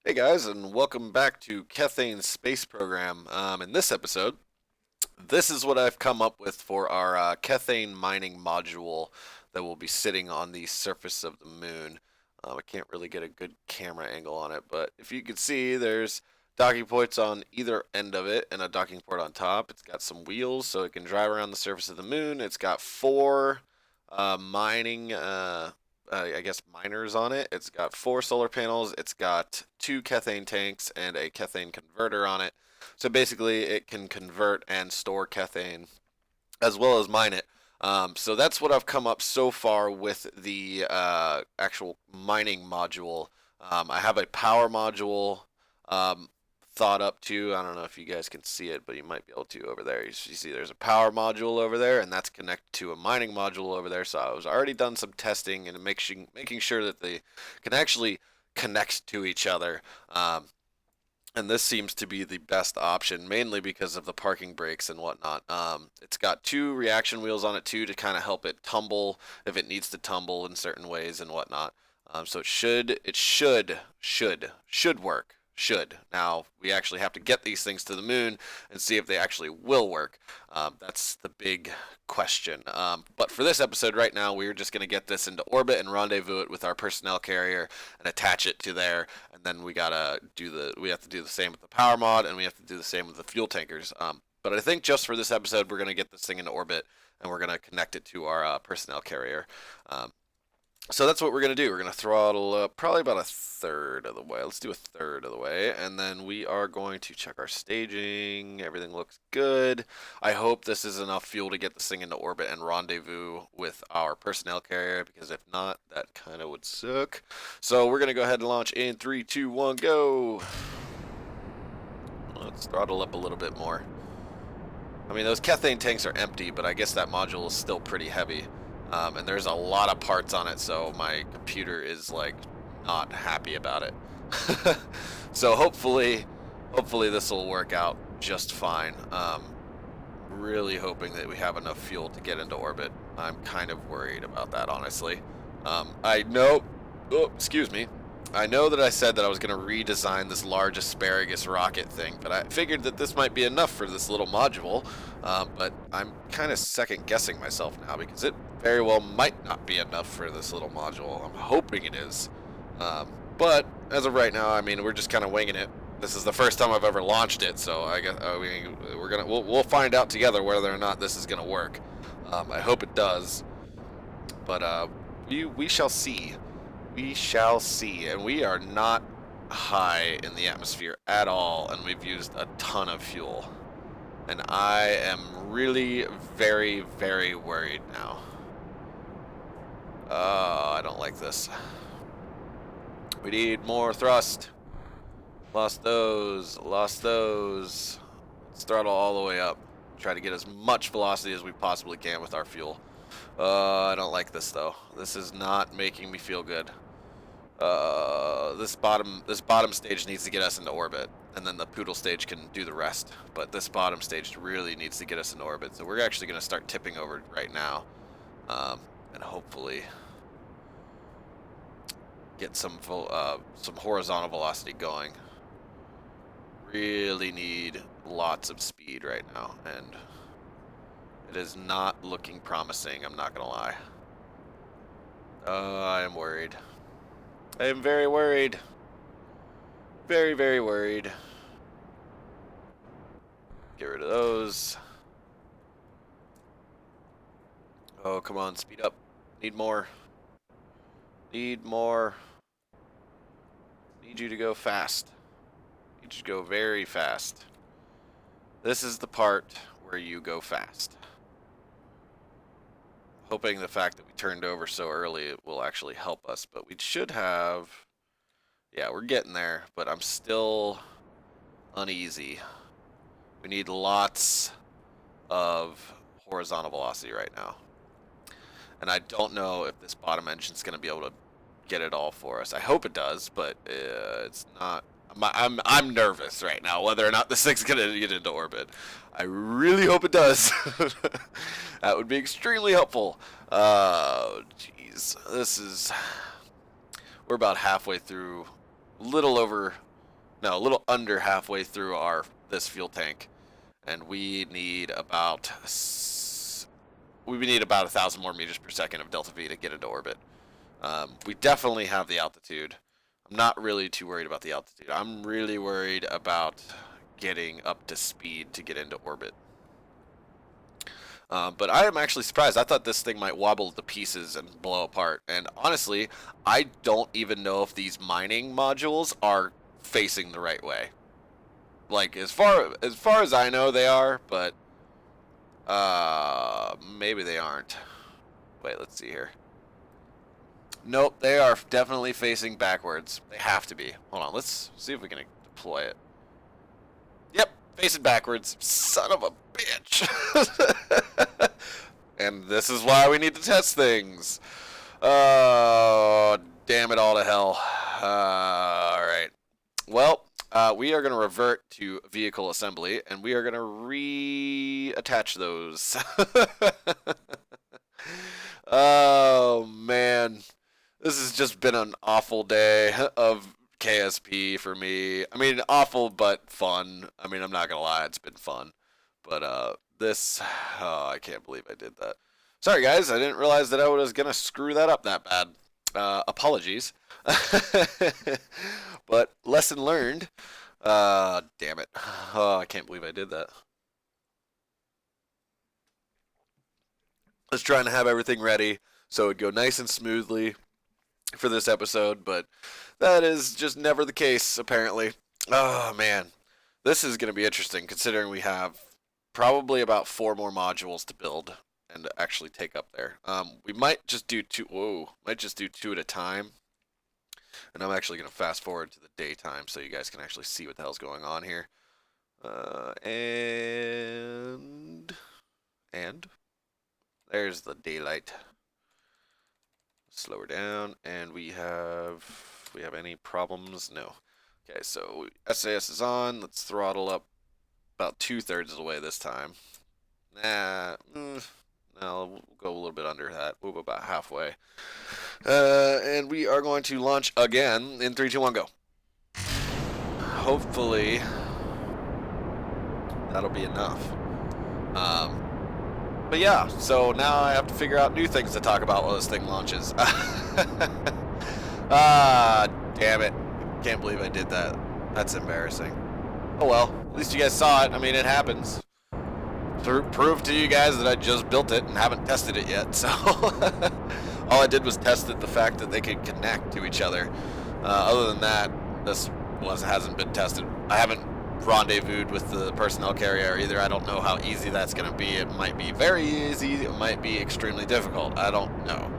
Hey guys, and welcome back to Kethane Space Program. In this episode, this is what I've come up with for our Kethane Mining Module that will be sitting on the surface of the moon. I can't really get a good camera angle on it, but if you can see, there's docking ports on either end of it and a docking port on top. It's got some wheels so it can drive around the surface of the moon. It's got four mining I guess miners on it. It's got four solar panels. It's got two Kethane tanks and a Kethane converter on it. So basically, it can convert and store Kethane as well as mine it. So that's what I've come up so far with the actual mining module. I have a power module um, thought up too. I don't know if you guys can see it, but you might be able to over there. You see there's a power module over there, and that's connected to a mining module over there. So I was already done some testing and making sure that they can actually connect to each other. And this seems to be the best option, mainly because of the parking brakes and whatnot. It's got two reaction wheels on it too to kind of help it tumble if it needs to tumble in certain ways and whatnot. So it should work. Should. Now we actually have to get these things to the moon and see if they actually will work. That's the big question. But for this episode right now, we're just going to get this into orbit and rendezvous it with our personnel carrier and attach it to there. And then we have to do the same with the power mod, and we have to do the same with the fuel tankers. But I think just for this episode, we're going to get this thing into orbit and we're going to connect it to our personnel carrier. So that's what we're going to do. We're going to throttle up probably about a third of the way. Let's do a third of the way. And then we are going to check our staging. Everything looks good. I hope this is enough fuel to get this thing into orbit and rendezvous with our personnel carrier, because if not, that kind of would suck. So we're going to go ahead and launch in 3, 2, 1, go. Let's throttle up a little bit more. I mean, those Kethane tanks are empty, but I guess that module is still pretty heavy. And there's a lot of parts on it, so my computer is like not happy about it. So hopefully this will work out just fine. Really hoping that we have enough fuel to get into orbit. I'm kind of worried about that, honestly. I know, excuse me. I know that I said that I was going to redesign this large asparagus rocket thing, but I figured that this might be enough for this little module. But I'm kind of second guessing myself now, because it very well might not be enough for this little module. I'm hoping it is. But as of right now, I mean, we're just kind of winging it. This is the first time I've ever launched it, so I guess we'll find out together whether or not this is gonna work. I hope it does, but we shall see. We shall see, and we are not high in the atmosphere at all, and we've used a ton of fuel. And I am really very, very worried now. I don't like this. We need more thrust. Lost those. Lost those. Let's throttle all the way up. Try to get as much velocity as we possibly can with our fuel. I don't like this though. This is not making me feel good. This bottom stage needs to get us into orbit, and then the poodle stage can do the rest. But this bottom stage really needs to get us into orbit. So we're actually going to start tipping over right now, and hopefully get some horizontal velocity going. Really need lots of speed right now, and it is not looking promising. I'm not gonna lie. I am worried. I am very worried. Very, very worried. Get rid of those. Oh, come on, speed up. Need more. Need more. Need you to go fast. Need you to go very fast. This is the part where you go fast. Hoping the fact that we turned over so early will actually help us, but we should have. Yeah, we're getting there, but I'm still uneasy. We need lots of horizontal velocity right now. And I don't know if this bottom engine's going to be able to get it all for us. I hope it does, but it's not. I'm nervous right now whether or not this thing's going to get into orbit. I really hope it does. That would be extremely helpful. Oh, jeez. We're about halfway through, little over no, a little under halfway through this fuel tank, and we need about 1,000 more meters per second of delta V to get into orbit. We definitely have the altitude. I'm not really too worried about the altitude. I'm really worried about getting up to speed to get into orbit. But I am actually surprised. I thought this thing might wobble to pieces and blow apart. And honestly, I don't even know if these mining modules are facing the right way. Like, as far as I know, they are, but maybe they aren't. Wait, let's see here. Nope, they are definitely facing backwards. They have to be. Hold on, let's see if we can deploy it. Yep, facing backwards. Son of a bitch. And this is why we need to test things. Oh, damn it all to hell. Alright. Well, we are going to revert to vehicle assembly, and we are going to reattach those. Oh, man. This has just been an awful day of KSP for me. I mean, awful but fun. I mean, I'm not going to lie, it's been fun. But oh, I can't believe I did that. Sorry, guys, I didn't realize that I was going to screw that up that bad. Apologies. But lesson learned. Damn it. Oh, I can't believe I did that. I was trying to have everything ready so it would go nice and smoothly for this episode, but that is just never the case, apparently. Oh, man. This is going to be interesting, considering we have probably about 4 more modules to build and actually take up there. We might just do 2. Whoa. Might just do 2 at a time. And I'm actually going to fast forward to the daytime so you guys can actually see what the hell's going on here. And there's the daylight. Slow her down, and we have any problems? No. Okay, so SAS is on. Let's throttle up about 2/3 of the way this time. No, we'll go a little bit under that. We'll go about halfway. And we are going to launch again in 3, 2, 1, go. Hopefully, that'll be enough. But yeah, so now I have to figure out new things to talk about while this thing launches. Ah, damn it. Can't believe I did that. That's embarrassing. Oh well, at least you guys saw it. I mean, it happens. Prove to you guys that I just built it and haven't tested it yet, so... All I did was test the fact that they could connect to each other. Other than that, this hasn't been tested. I haven't rendezvoused with the personnel carrier either. I don't know how easy that's going to be. It might be very easy. It might be extremely difficult. I don't know.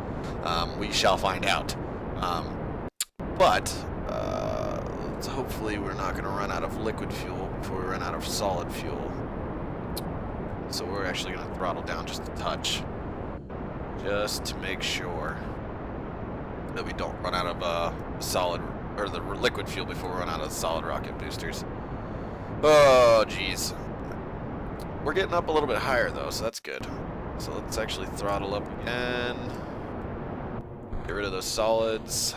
We shall find out. But hopefully we're not going to run out of liquid fuel before we run out of solid fuel. So we're actually going to throttle down just a touch, just to make sure that we don't run out of solid or the liquid fuel before we run out of solid rocket boosters. Oh, geez. We're getting up a little bit higher, though, so that's good. So let's actually throttle up again. Get rid of those solids.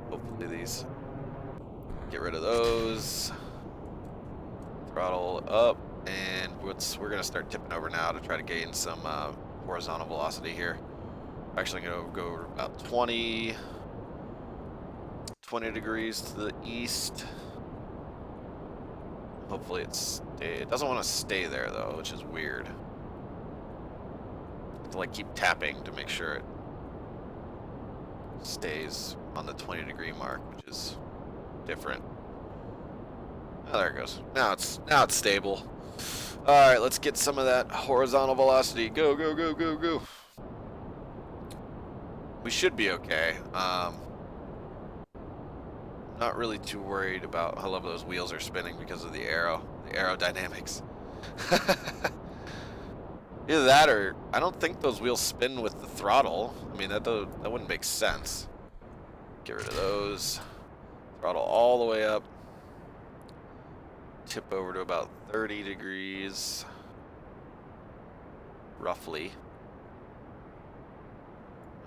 Hopefully these... Get rid of those. Throttle up. And we're going to start tipping over now to try to gain some horizontal velocity here. I'm actually going to go about 20 degrees to the east. Hopefully it doesn't want to stay there though, which is weird. I have to like keep tapping to make sure it stays on the 20-degree mark, which is different. Oh, there it goes. Now it's stable. All right, let's get some of that horizontal velocity. Go, go, go, go, go. We should be okay. Not really too worried about how long those wheels are spinning because of the aerodynamics. Either that or I don't think those wheels spin with the throttle. I mean, that wouldn't make sense. Get rid of those. Throttle all the way up. Tip over to about 30 degrees. Roughly.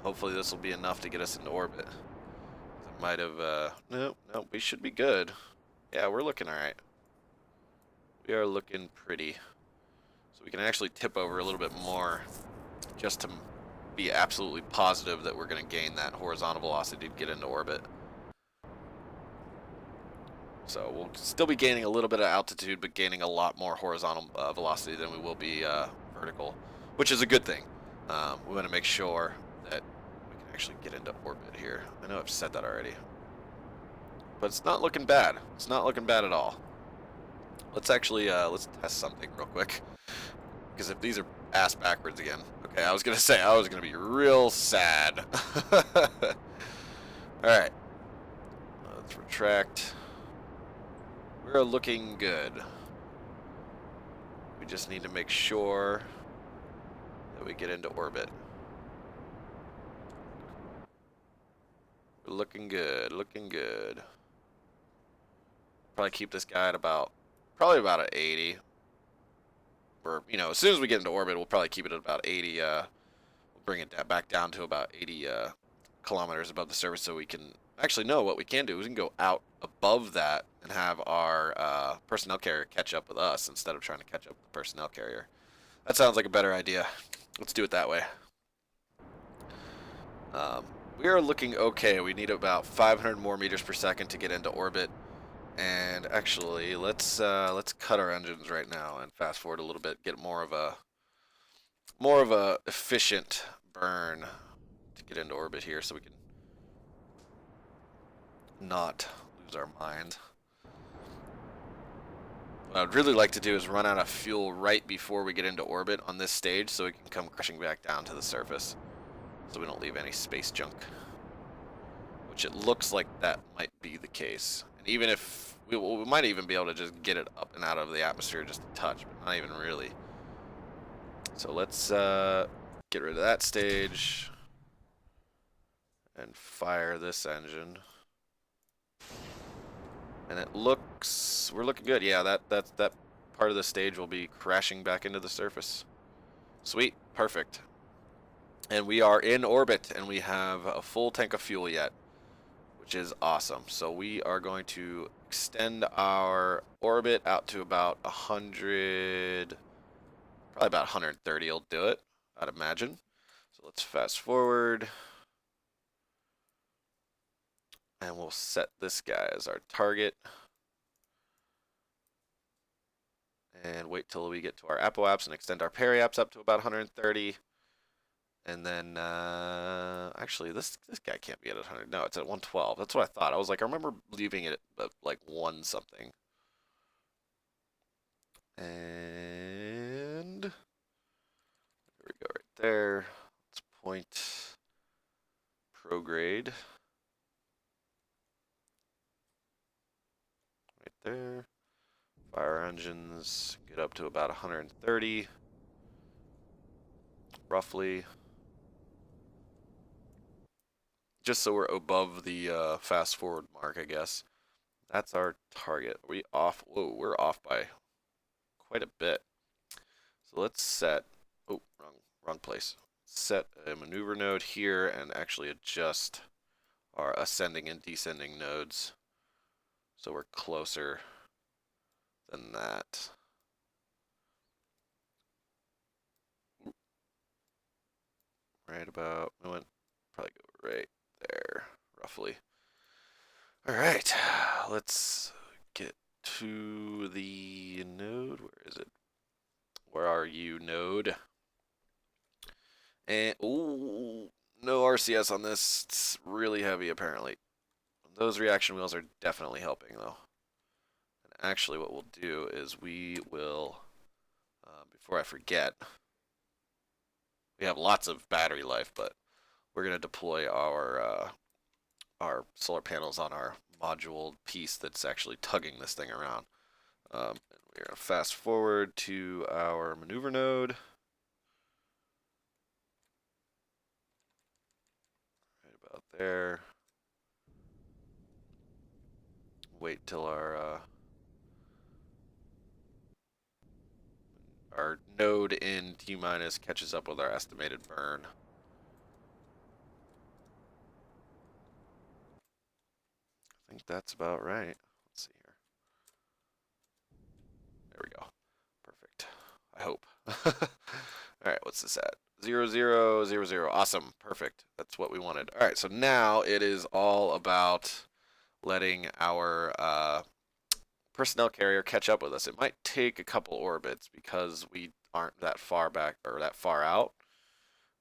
Hopefully this will be enough to get us into orbit. I'm Might have, no, we should be good. Yeah, we're looking alright. We are looking pretty. So we can actually tip over a little bit more just to be absolutely positive that we're going to gain that horizontal velocity to get into orbit. So we'll still be gaining a little bit of altitude, but gaining a lot more horizontal velocity than we will be vertical, which is a good thing. We want to make sure that we can actually get into orbit here. I know I've said that already, but it's not looking bad. It's not looking bad at all. Let's actually let's test something real quick, because if these are ass backwards again, okay, I was gonna say I was gonna be real sad. All right, let's retract. We're looking good. We just need to make sure that we get into orbit. We're looking good, looking good. Probably keep this guy at probably about an 80. Or, you know, as soon as we get into orbit, we'll probably keep it at about 80. We'll bring it back down to about 80 kilometers above the surface, so we can actually know what we can do. We can go out above that and have our personnel carrier catch up with us instead of trying to catch up with the personnel carrier. That sounds like a better idea. Let's do it that way. We are looking okay. We need about 500 more meters per second to get into orbit. And actually, let's cut our engines right now and fast forward a little bit. Get more of a efficient burn to get into orbit here, so we can not lose our mind. What I'd really like to do is run out of fuel right before we get into orbit on this stage, so we can come crashing back down to the surface, so we don't leave any space junk. Which it looks like that might be the case. And even if we might even be able to just get it up and out of the atmosphere just a touch, but not even really. So let's get rid of that stage and fire this engine. And it looks, we're looking good. Yeah, that part of the stage will be crashing back into the surface. Sweet, perfect. And we are in orbit, and we have a full tank of fuel yet, which is awesome. So we are going to extend our orbit out to about 100, probably about 130 will do it, I'd imagine. So let's fast forward. And we'll set this guy as our target. And wait till we get to our apoaps and extend our periaps up to about 130. And then, actually, this guy can't be at 100. No, it's at 112. That's what I thought. I was like, I remember leaving it at like 1 something. And there we go, right there. Let's point prograde. Right there. Fire engines get up to about 130, roughly. Just so we're above the fast forward mark, I guess. That's our target. Are we off? Whoa, we're off by quite a bit. So let's set, oh, wrong place. Set a maneuver node here and actually adjust our ascending and descending nodes so we're closer than that. Right about, we went, probably go right there, roughly. All right, let's get to the node. Where is it? Where are you, node? And, ooh, no RCS on this. It's really heavy, apparently. Those reaction wheels are definitely helping, though. And actually, what we'll do is we will, before I forget, we have lots of battery life, but we're going to deploy our solar panels on our module piece that's actually tugging this thing around. We're going to fast forward to our maneuver node. Right about there. Wait till our node in T minus catches up with our estimated burn. think that's about right. Let's see here. There we go. Perfect. I hope. All right, what's this at? 0000. Awesome. Perfect. That's what we wanted. All right, so now it is all about letting our personnel carrier catch up with us. It might take a couple orbits because we aren't that far back or that far out.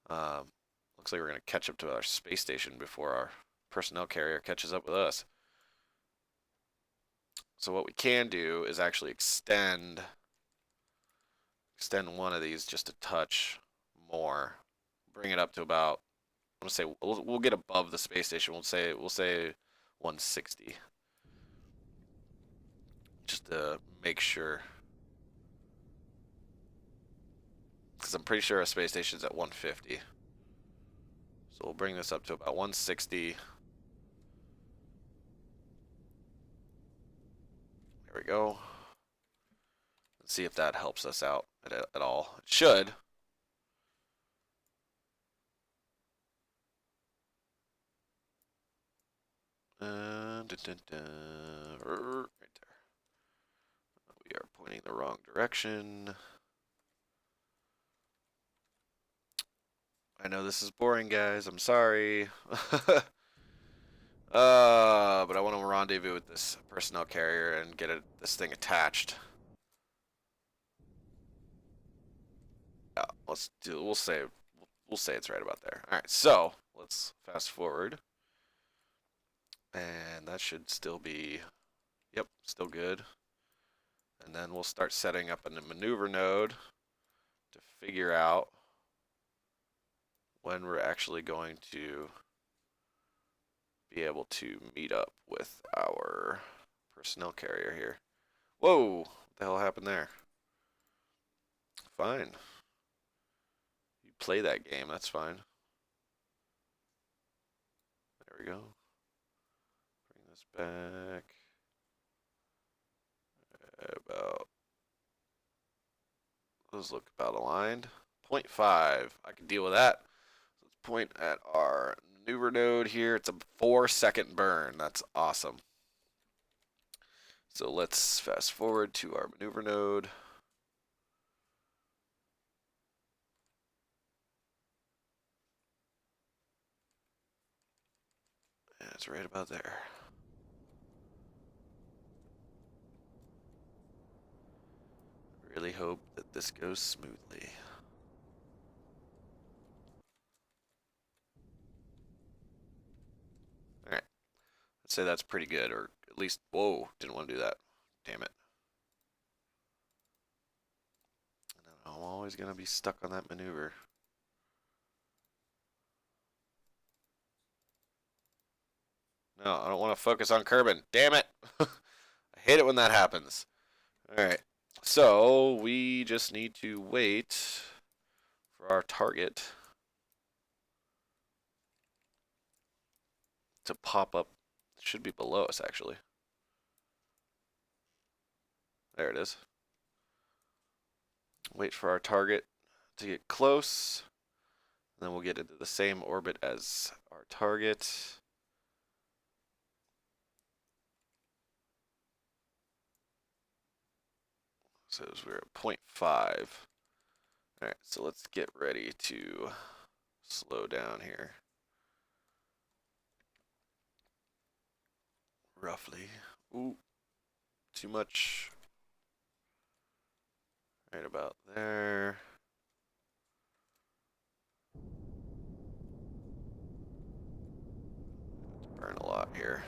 Looks like we're going to catch up to our space station before our personnel carrier catches up with us. So what we can do is actually extend one of these just a touch more. Bring it up to about, I'm gonna say we'll get above the space station. We'll say 160. Just to make sure. Because I'm pretty sure our space station's at 150. So we'll bring this up to about 160. There we go. Let's see if that helps us out at all. It should. Right there. We are pointing the wrong direction. I know this is boring, guys. I'm sorry. But I want to rendezvous with this personnel carrier and get this thing attached. Yeah, let's do. We'll say it's right about there. All right, so let's fast forward, and that should still be, yep, still good. And then we'll start setting up a maneuver node to figure out when we're actually going to be able to meet up with our personnel carrier here. Whoa, what the hell happened there? Fine. You play that game, that's fine. There we go. Bring this back. About, those look about aligned. 0.5, I can deal with that. So let's point at our maneuver node here. It's a 4-second burn. That's awesome. So let's fast forward to our maneuver node. And it's right about there. Really hope that this goes smoothly. Alright. I'd say that's pretty good, or at least, whoa, didn't want to do that. Damn it. I'm always going to be stuck on that maneuver. No, I don't want to focus on Kerbal. Damn it! I hate it when that happens. Alright. So, we just need to wait for our target to pop up. It should be below us, actually. There it is. Wait for our target to get close. And then we'll get into the same orbit as our target. So we're at 0.5. Alright, so let's get ready to slow down here. Roughly. Ooh, too much. Right about there. Burn a lot here.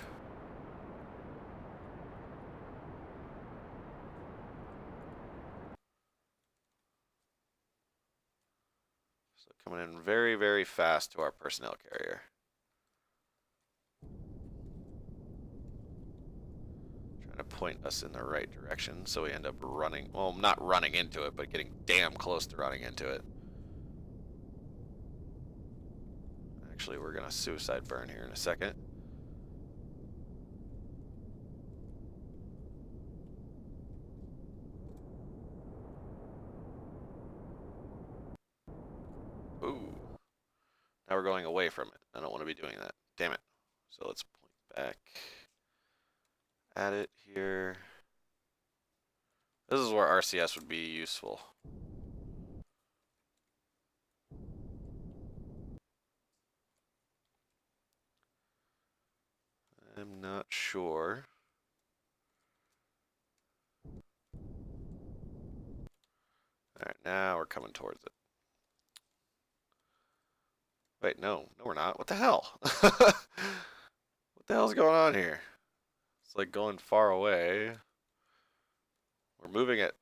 So coming in very, very fast to our personnel carrier. Trying to point us in the right direction so we end up running, well, not running into it, but getting damn close to running into it. Actually, we're going to suicide burn here in a second. Ooh. Now we're going away from it. I don't want to be doing that. Damn it. So let's point back. add it here. This is where RCS would be useful. I'm not sure. Alright, now we're coming towards it. Wait, no, we're not. What the hell? What the hell's going on here? It's like going far away. We're moving at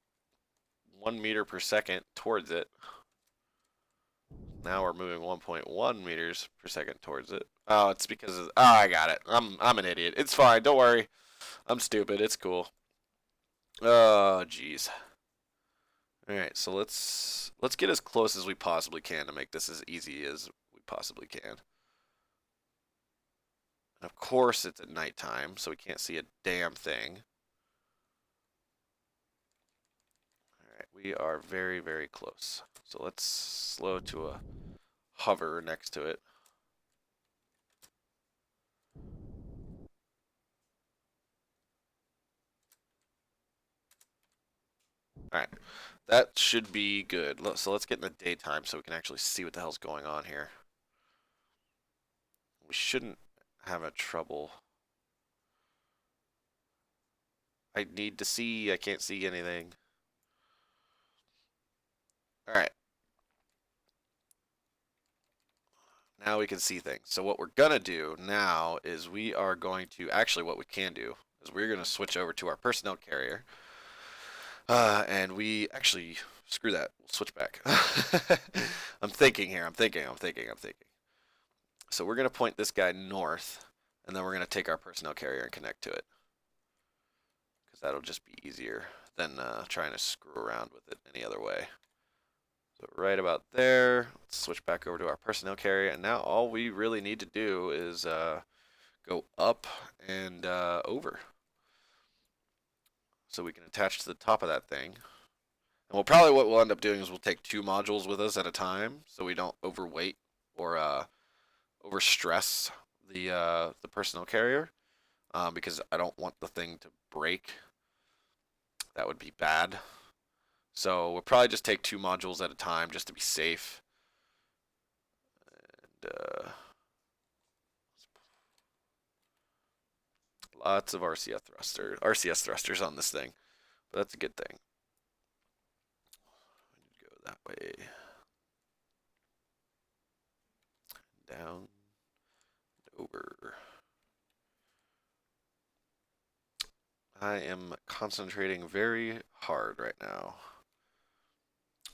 1 meter per second towards it. Now we're moving 1.1 meters per second towards it. Oh, it's because of, oh, I got it. I'm an idiot. It's fine. Don't worry. I'm stupid. It's cool. Oh, jeez. All right, so let's get as close as we possibly can to make this as easy as we possibly can. And of course, it's at nighttime, so we can't see a damn thing. All right, we are very, very close. So let's slow to a hover next to it. All right, that should be good. So let's get in the daytime so we can actually see what the hell's going on here. We shouldn't have a trouble. I need to see. I can't see anything. All right. Now we can see things. So what we're going to do now is we are going to, actually what we can do is we're going to switch over to our personnel carrier. And we actually, screw that, we'll switch back. I'm thinking here, I'm thinking. So we're going to point this guy north, and then we're going to take our personnel carrier and connect to it. Because that'll just be easier than trying to screw around with it any other way. So right about there, let's switch back over to our personnel carrier, and now all we really need to do is go up and over. So we can attach to the top of that thing. And we'll probably, what we'll end up doing is we'll take 2 modules with us at a time, so we don't overweight or overstress the personnel carrier, because I don't want the thing to break. That would be bad. So we'll probably just take 2 modules at a time just to be safe. And lots of RCS thrusters on this thing, but that's a good thing. Go that way. Down, over. I am concentrating very hard right now.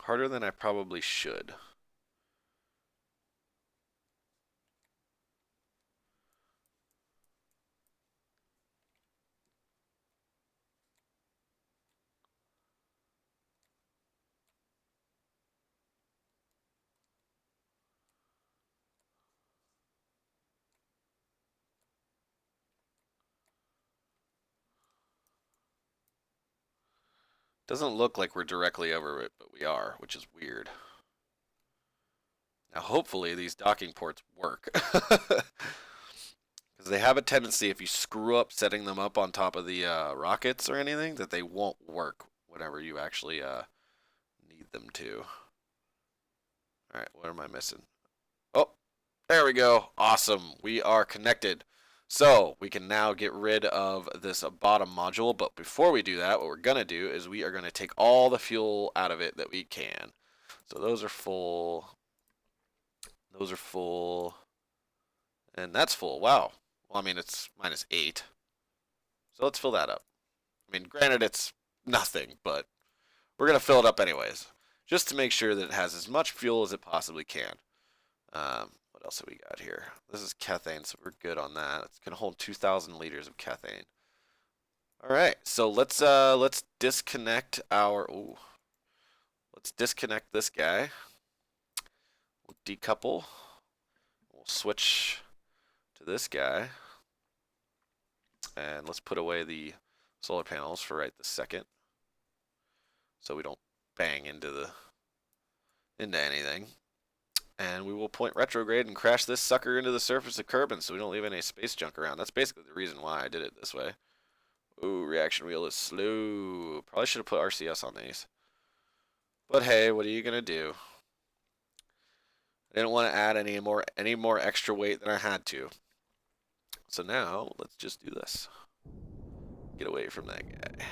Harder than I probably should. Doesn't look like we're directly over it, but we are, which is weird. Now, hopefully, these docking ports work. Because they have a tendency, if you screw up setting them up on top of the rockets or anything, that they won't work whenever you actually need them to. Alright, what am I missing? Oh, there we go. Awesome. We are connected. So we can now get rid of this bottom module, but before we do that, what we're going to do is we are going to take all the fuel out of it that we can. So those are full. Those are full. And that's full. Wow. Well, I mean, it's -8. So let's fill that up. I mean, granted, it's nothing, but we're going to fill it up anyways, just to make sure that it has as much fuel as it possibly can. What else have we got here? This is Kethane, so we're good on that. It's gonna hold 2,000 liters of Kethane. All right, so let's disconnect our. Ooh, let's disconnect this guy. We'll decouple. We'll switch to this guy, and let's put away the solar panels for right this second, so we don't bang into anything. And we will point retrograde and crash this sucker into the surface of Kerbal so we don't leave any space junk around. That's basically the reason why I did it this way. Ooh, reaction wheel is slow. Probably should have put RCS on these. But hey, what are you gonna do? I didn't want to add any more extra weight than I had to. So now let's just do this. Get away from that guy.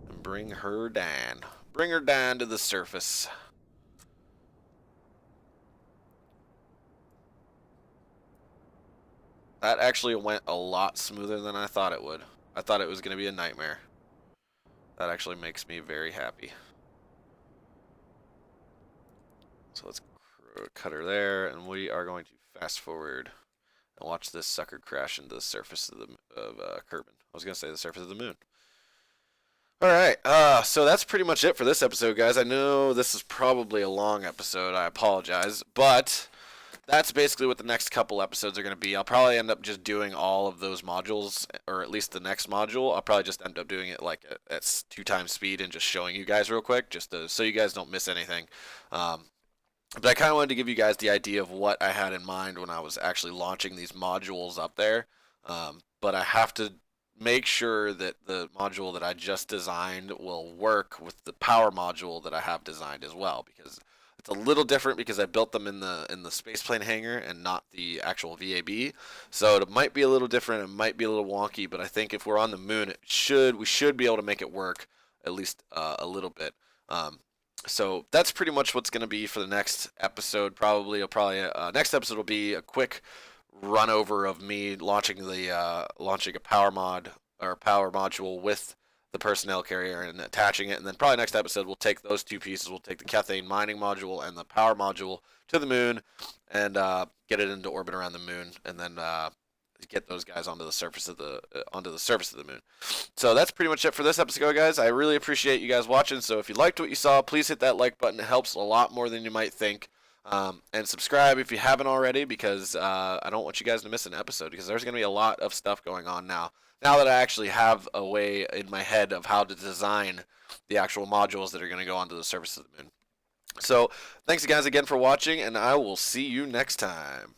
And bring her down. Bring her down to the surface. That actually went a lot smoother than I thought it would. I thought it was going to be a nightmare. That actually makes me very happy. So let's cut her there, and we are going to fast forward and watch this sucker crash into the surface of Kerbal. I was going to say the surface of the moon. Alright, so that's pretty much it for this episode, guys. I know this is probably a long episode. I apologize, but that's basically what the next couple episodes are going to be. I'll probably end up just doing all of those modules, or at least the next module. I'll probably just end up doing it like at 2x speed and just showing you guys real quick, just so you guys don't miss anything. But I kind of wanted to give you guys the idea of what I had in mind when I was actually launching these modules up there. But I have to make sure that the module that I just designed will work with the power module that I have designed as well, because it's a little different because I built them in the spaceplane hangar and not the actual VAB. So it might be a little different, it might be a little wonky, but I think if we're on the moon, we should be able to make it work at least a little bit. So that's pretty much what's going to be for the next episode. Next episode will be a quick run over of me launching a power module with the personnel carrier and attaching it, and then probably next episode we'll take those two pieces. We'll take the Kethane Mining Module and the power module to the moon and get it into orbit around the moon, and then get those guys onto the surface of the moon. So that's pretty much it for this episode, guys. I really appreciate you guys watching. So if you liked what you saw, please hit that like button. It helps a lot more than you might think. And subscribe if you haven't already, because I don't want you guys to miss an episode, because there's going to be a lot of stuff going on now that I actually have a way in my head of how to design the actual modules that are going to go onto the surface of the moon. So thanks guys again for watching, and I will see you next time.